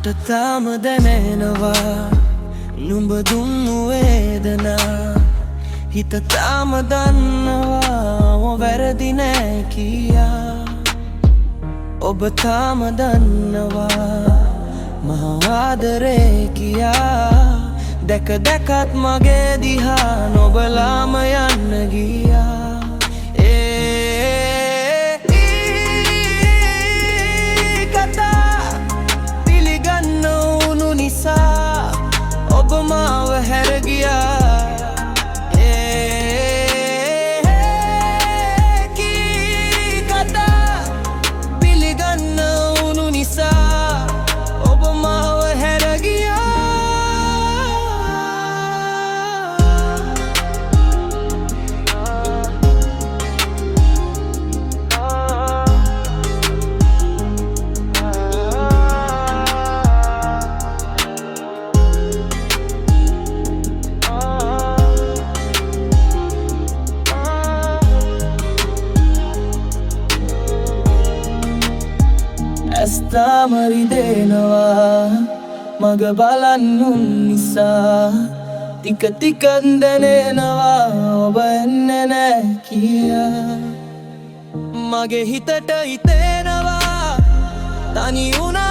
මට තාම දැනෙනවා නුඹ දුන්නු වේදනා හිත තාම දන්නවා වැරදි නෑ කියා ඔබ තාම දන්නවා මහා ආදරේ කියා දැක දැකත් මගේ දිහා නොබලාම යන්න ගියා ඔබ මාව හැර ගියා කී කතා පිළිගන්න උණු නිසා ඔබ මාව හැර ගියා ඇස්තාම රිදෙනවා මග බලන්නුන් නිසා ටික ටික දැනෙනවා ඔබ එන්නේ නෑ කියා මගේ හිතට හිතෙනවා තනි වුණා